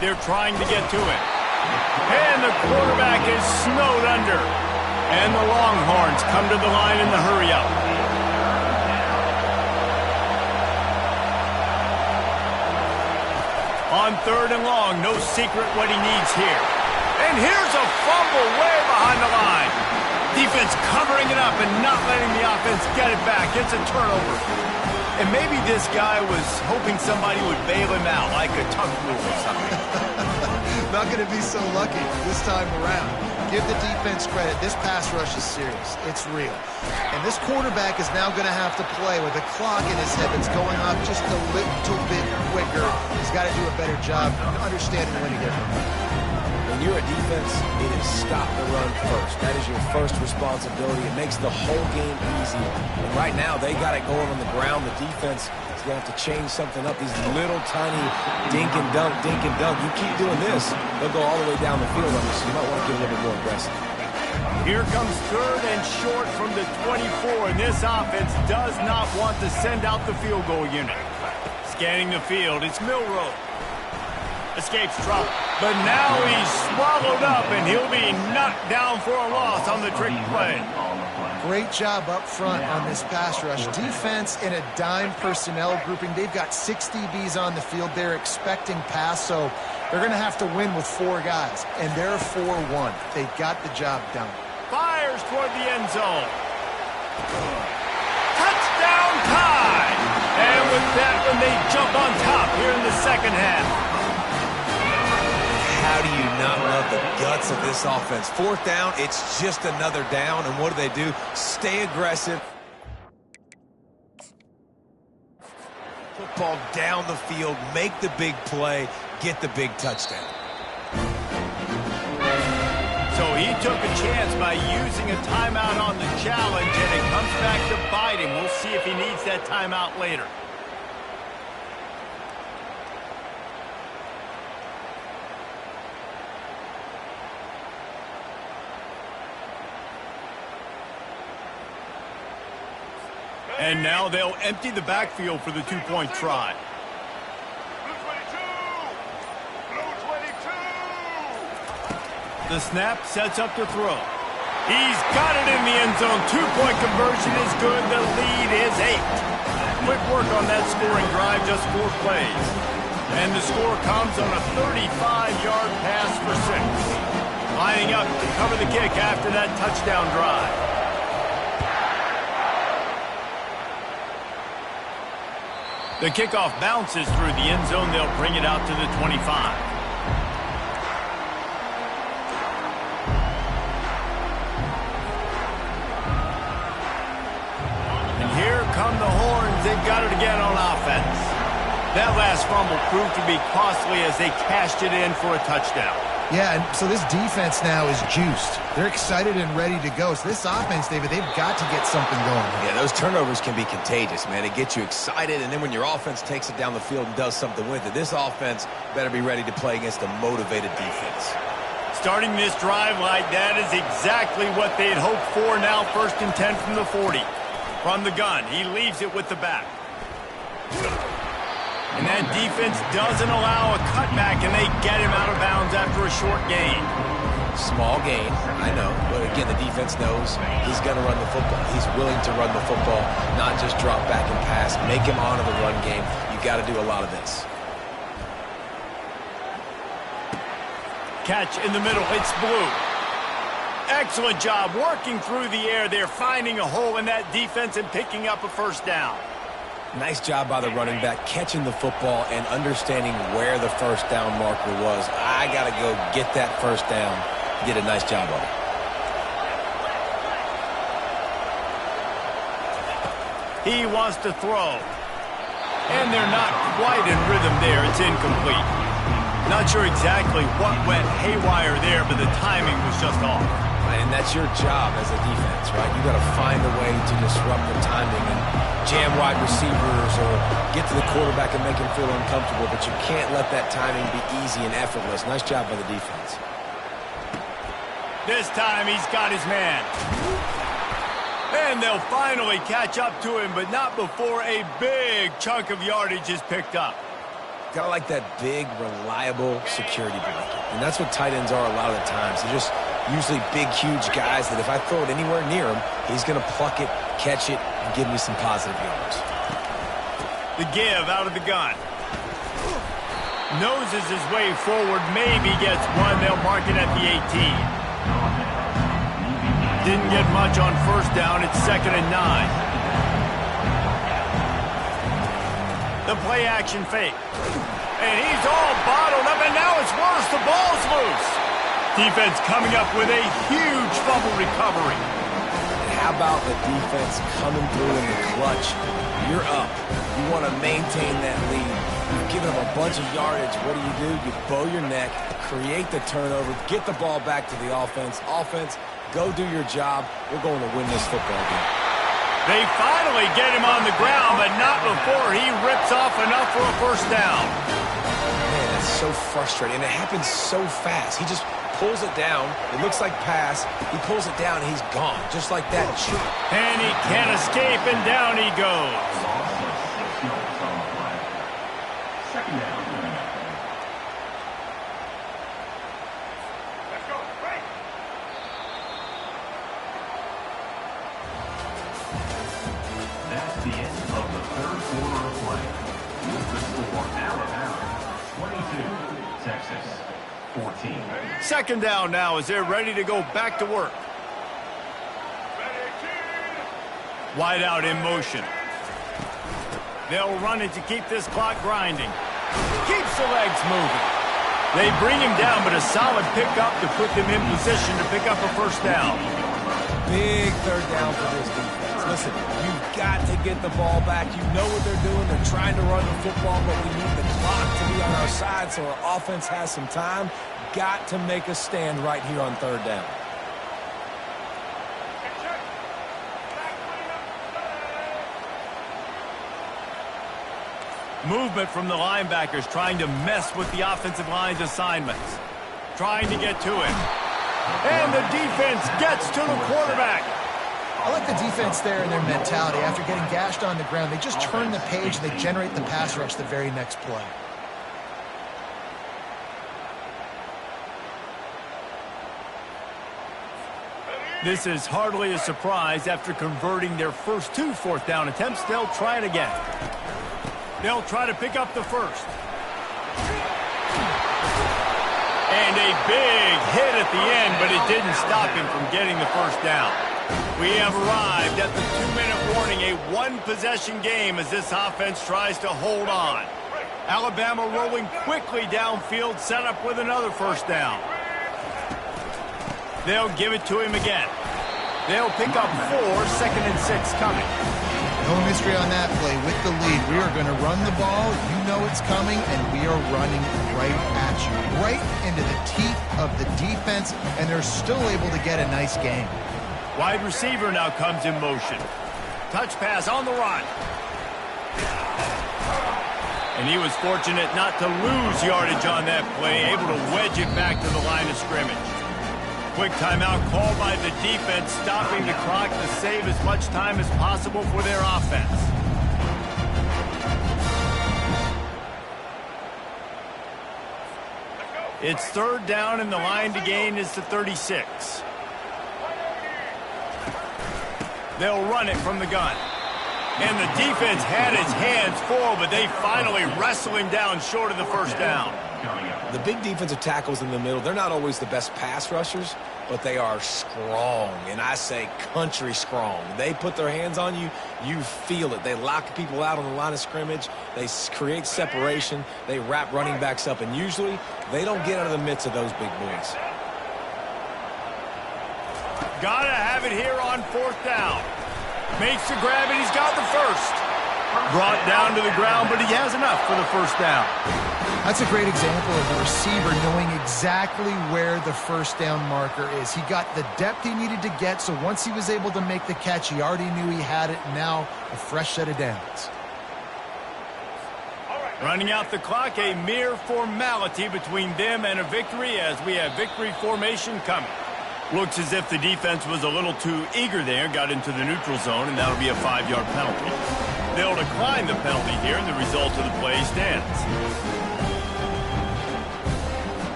They're trying to get to it. And the quarterback is snowed under. And the Longhorns come to the line in the hurry-up. On 3rd and long, no secret what he needs here. And here's a fumble way behind the line. Defense covering it up and not letting the offense get it back. It's a turnover. And maybe this guy was hoping somebody would bail him out, like a tuck rule or something. Not going to be so lucky this time around. Give the defense credit. This pass rush is serious. It's real. And this quarterback is now going to have to play with a clock in his head that's going up just a little bit quicker. He's got to do a better job understanding when to get him. When you're a defense, it is stop the run first. That is your first responsibility. It makes the whole game easy. And right now, they got it going on the ground. The defense is going to have to change something up. These little tiny dink and dunk, dink and dunk. You keep doing this, they'll go all the way down the field on you, so you might want to get a little bit more aggressive. Here comes 3rd and short from the 24, and this offense does not want to send out the field goal unit. Scanning the field, it's Milroe. Escapes trouble, but now he's swallowed up, and he'll be knocked down for a loss on the trick play. Great job up front on this pass rush. Defense in a dime personnel grouping. They've got 6 DBs on the field. They're expecting pass, so they're going to have to win with 4 guys, and they're 4-1. They got the job done. Fires toward the end zone. Touchdown tie! And with that one, they jump on top here in the second half. How do you not love the guts of this offense? 4th down, it's just another down, and what do? Stay aggressive. Football down the field, make the big play, get the big touchdown. So he took a chance by using a timeout on the challenge, and it comes back to bite him. We'll see if he needs that timeout later. And now they'll empty the backfield for the 2-point try. The snap sets up to throw. He's got it in the end zone. 2-point conversion is good. The lead is 8. Quick work on that scoring drive, just 4 plays. And the score comes on a 35-yard pass for 6. Lining up to cover the kick after that touchdown drive. The kickoff bounces through the end zone. They'll bring it out to the 25. And here come the Horns. They've got it again on offense. That last fumble proved to be costly as they cashed it in for a touchdown. Yeah, and so this defense now is juiced. They're excited and ready to go. So this offense, David, they've got to get something going. Yeah, those turnovers can be contagious, man. It gets you excited, and then when your offense takes it down the field and does something with it, this offense better be ready to play against a motivated defense. Starting this drive like that is exactly what they'd hoped for. Now 1st and 10 from the 40. From the gun, he leaves it with the back. And that defense doesn't allow a cutback, and they get him out of bounds after a short gain. Small gain, I know. But again, the defense knows he's going to run the football. He's willing to run the football, not just drop back and pass. Make him honor the run game. You got to do a lot of this. Catch in the middle. It's Blue. Excellent job working through the air. They're finding a hole in that defense and picking up a 1st down. Nice job by the running back, catching the football and understanding where the 1st down marker was. I got to go get that 1st down. He did a nice job on it. He wants to throw. And they're not quite in rhythm there. It's incomplete. Not sure exactly what went haywire there, but the timing was just off. And that's your job as a defense, right? You got to find a way to disrupt the timing and jam wide receivers or get to the quarterback and make him feel uncomfortable, but you can't let that timing be easy and effortless. Nice job by the defense. This time he's got his man. And they'll finally catch up to him, but not before a big chunk of yardage is picked up. Gotta like that big, reliable security blanket. And that's what tight ends are a lot of the times. They're just usually big, huge guys that if I throw it anywhere near him, he's going to pluck it, catch it, and give me some positive yards. The give out of the gun. Noses his way forward, maybe gets one. They'll mark it at the 18. Didn't get much on first down. It's 2nd and 9. The play action fake. And he's all bottled up, and now it's worse. The ball's loose. Defense coming up with a huge fumble recovery. And how about the defense coming through in the clutch? You're up. You want to maintain that lead. You've given them a bunch of yardage. What do? You bow your neck, create the turnover, get the ball back to the offense. Offense, go do your job. We're going to win this football game. They finally get him on the ground, but not before he rips off enough for a first down. Man, that's so frustrating, and it happens so fast. He just pulls it down. It looks like pass. He pulls it down, and he's gone, just like that. And he can't escape, and down he goes. Second down now as they're ready to go back to work. Wide out in motion. They'll run it to keep this clock grinding. Keeps the legs moving. They bring him down, but a solid pickup to put them in position to pick up a first down. Big third down for this defense. Listen, you've got to get the ball back. You know what they're doing. They're trying to run the football, but we need the clock to be on our side so our offense has some time. Got to make a stand right here on third down. Movement from the linebackers trying to mess with the offensive line's assignments. Trying to get to him. And the defense gets to the quarterback. I like the defense there and their mentality. After getting gashed on the ground, they just turn the page and they generate the pass rush the very next play. This is hardly a surprise. After converting their first 2 fourth down attempts, they'll try it again. They'll try to pick up the first. And a big hit at the end, but it didn't stop him from getting the first down. We have arrived at the 2-minute warning, a one-possession game as this offense tries to hold on. Alabama rolling quickly downfield, set up with another first down. They'll give it to him again. They'll pick up 4, 2nd and 6 coming. No mystery on that play. With the lead, we are going to run the ball. You know it's coming, and we are running right at you. Right into the teeth of the defense, and they're still able to get a nice game. Wide receiver now comes in motion. Touch pass on the run. And he was fortunate not to lose yardage on that play, able to wedge it back to the line of scrimmage. Quick timeout called by the defense, stopping the clock to save as much time as possible for their offense. It's third down, and the line to gain is the 36. They'll run it from the gun. And the defense had its hands full, but they finally wrestle him down short of the first down. The big defensive tackles in the middle, they're not always the best pass rushers, but they are strong, and I say country strong. They put their hands on you, you feel it. They lock people out on the line of scrimmage. They create separation. They wrap running backs up, and usually they don't get out of the midst of those big boys. Gotta have it here on fourth down. Makes the grab, and he's got the first. Brought down to the ground, but he has enough for the first down. That's a great example of the receiver knowing exactly where the first down marker is. He got the depth he needed to get, so once he was able to make the catch, he already knew he had it. Now a fresh set of downs. Running out the clock, a mere formality between them and a victory as we have victory formation coming. Looks as if the defense was a little too eager there, got into the neutral zone, and that'll be a 5-yard penalty. They'll decline the penalty here, and the result of the play stands.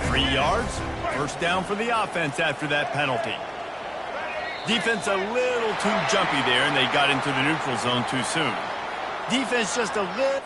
3 yards, first down for the offense after that penalty. Defense a little too jumpy there, and they got into the neutral zone too soon. Defense just a little...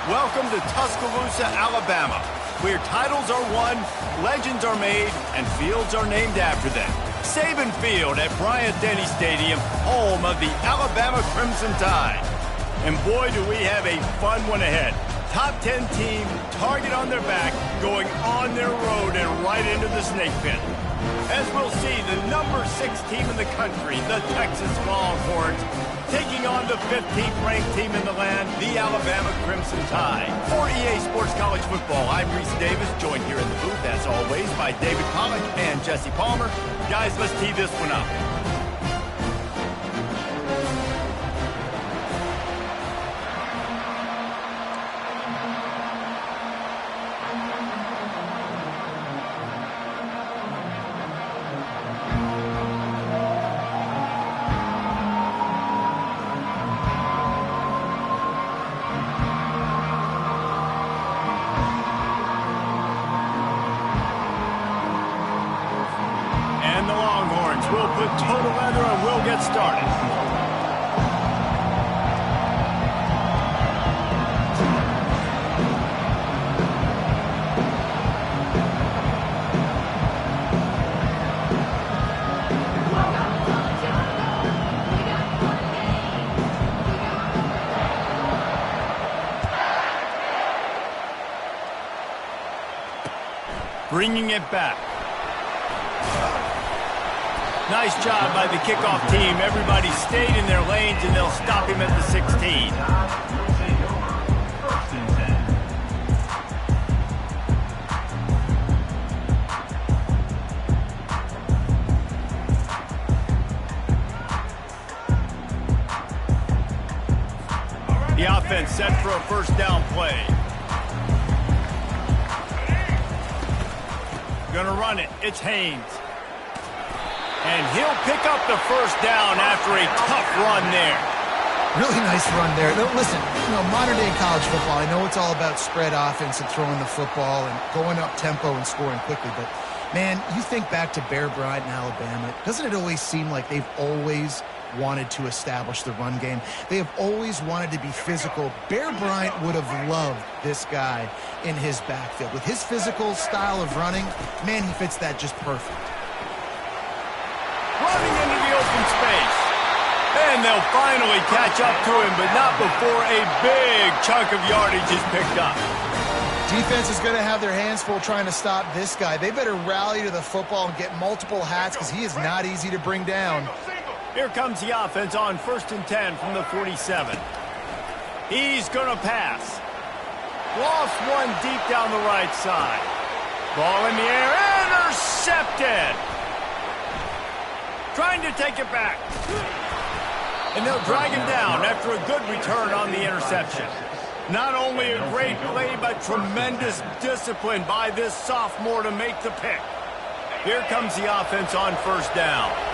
Welcome to Tuscaloosa, Alabama, where titles are won, legends are made, and fields are named after them. Saban Field at Bryant-Denny Stadium, home of the Alabama Crimson Tide. And boy, do we have a fun one ahead. Top 10 team, target on their back, going on their road and right into the snake pit. As we'll see, the number 6 team in the country, the Texas Longhorns, taking on the 15th ranked team in the land, the Alabama Crimson Tide. For EA Sports College Football, I'm Reese Davis, joined here in the booth, as always, by David Pollack and Jesse Palmer. Guys, let's tee this one up. Total weather and we'll get started. Bringing it back. Nice job by the kickoff team. Everybody stayed in their lanes, and they'll stop him at the 16. The offense set for a first down play. Gonna run it. It's Haynes. And he'll pick up the first down after a tough run there. Really nice run there. Now, listen, modern day college football, I know it's all about spread offense and throwing the football and going up tempo and scoring quickly, but man, you think back to Bear Bryant in Alabama, doesn't it always seem like they've always wanted to establish the run game? They have always wanted to be physical. Bear Bryant would have loved this guy in his backfield. With his physical style of running, man, he fits that just perfect. Running into the open space. And they'll finally catch up to him, but not before a big chunk of yardage is picked up. Defense is going to have their hands full trying to stop this guy. They better rally to the football and get multiple hats because he is not easy to bring down. Here comes the offense on 1st and 10 from the 47. He's going to pass. Lost one deep down the right side. Ball in the air, intercepted. trying to take it back. And they'll drag him down after a good return on the interception. Not only a great play, but tremendous discipline by this sophomore to make the pick. Here comes the offense on first down.